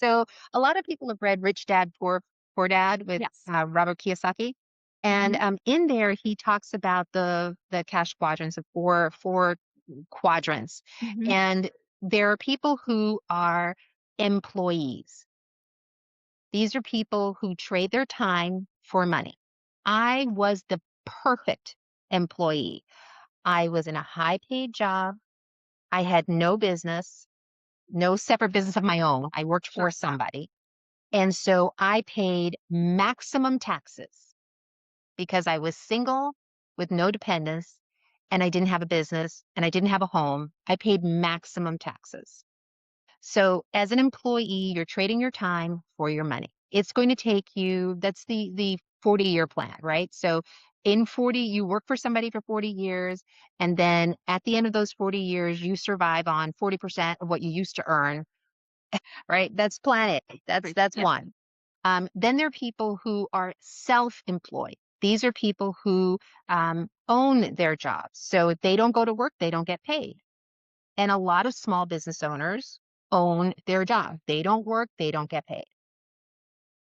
So a lot of people have read Rich Dad Poor Dad with Yes. Robert Kiyosaki, and Mhm. in there he talks about the cash quadrants of four quadrants, Mhm. and there are people who are employees. These are people who trade their time for money. I was the perfect employee. I was in a high paid job. I had no business, no separate business of my own. I worked for Sure. somebody. And so I paid maximum taxes because I was single with no dependents and I didn't have a business and I didn't have a home. I paid maximum taxes. So as an employee, you're trading your time for your money. It's going to take you, that's the 40-year plan, right? So in 40, you work for somebody for 40 years, and then at the end of those 40 years, you survive on 40% of what you used to earn, right? That's plan A. That's Right. that's Yeah. one. Then there are people who are self-employed. These are people who own their jobs. So if they don't go to work, they don't get paid. And a lot of small business owners own their job. They don't work, they don't get paid.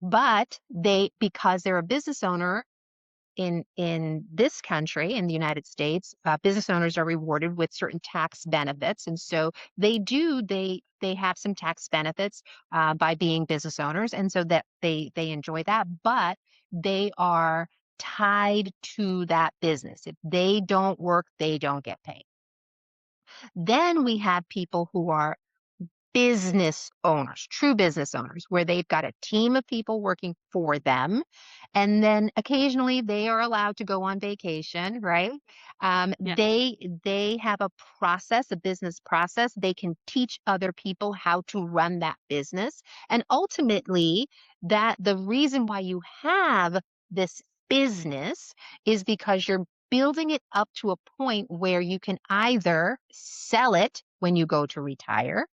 But because they're a business owner in this country, in the United States, business owners are rewarded with certain tax benefits, and so they have some tax benefits by being business owners, and so that they enjoy that. But they are tied to that business. If they don't work, they don't get paid. Then we have people who are business owners, true business owners, where they've got a team of people working for them. And then occasionally they are allowed to go on vacation, right? Yeah. They have a process, a business process. They can teach other people how to run that business. And ultimately, that the reason why you have this business is because you're building it up to a point where you can either sell it when you go to retire,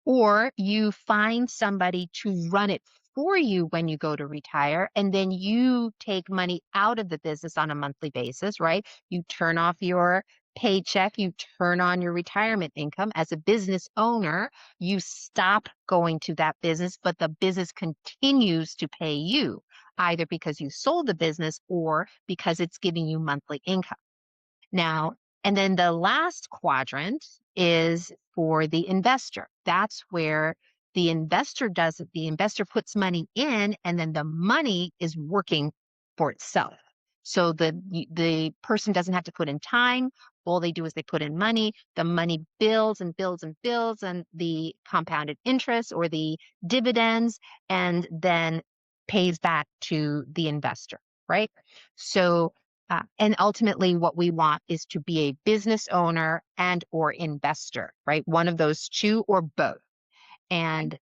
or you find somebody to run it for you when you go to retire, and then you take money out of the business on a monthly basis, right? You turn off your paycheck, you turn on your retirement income. As a business owner, you stop going to that business, but the business continues to pay you, either because you sold the business or because it's giving you monthly income. Now, and then the last quadrant is for the investor. That's where the investor does it. The investor puts money in, and then the money is working for itself. So the person doesn't have to put in time. All they do is they put in money. The money builds and builds and builds, and the compounded interest or the dividends, and then pays back to the investor, right? So and ultimately, what we want is to be a business owner and or investor, right? One of those two or both. Right.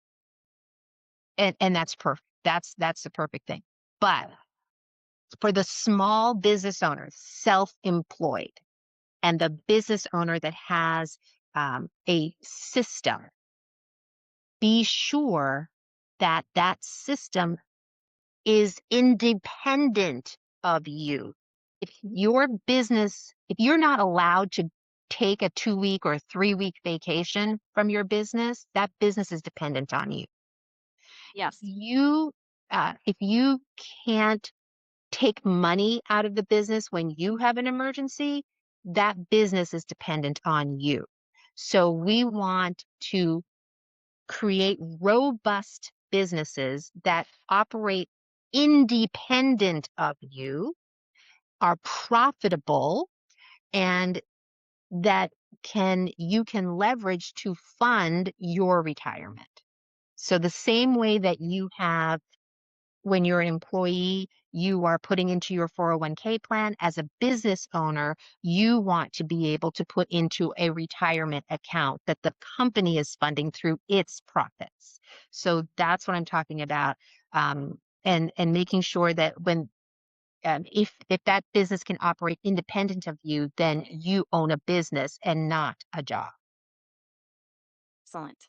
And and that's perfect. That's the perfect thing. But for the small business owners, self-employed, and the business owner that has a system, be sure that that system is independent of you. If you're not allowed to take a 2 week or 3 week vacation from your business, that business is dependent on you. If Yes. you can't take money out of the business when you have an emergency, that business is dependent on you. So we want to create robust businesses that operate independent of you, are profitable, and that you can leverage to fund your retirement. So the same way that you have when you're an employee, you are putting into your 401k plan. As a business owner, you want to be able to put into a retirement account that the company is funding through its profits. So that's what I'm talking about. And making sure that if that business can operate independent of you, then you own a business and not a job. Excellent.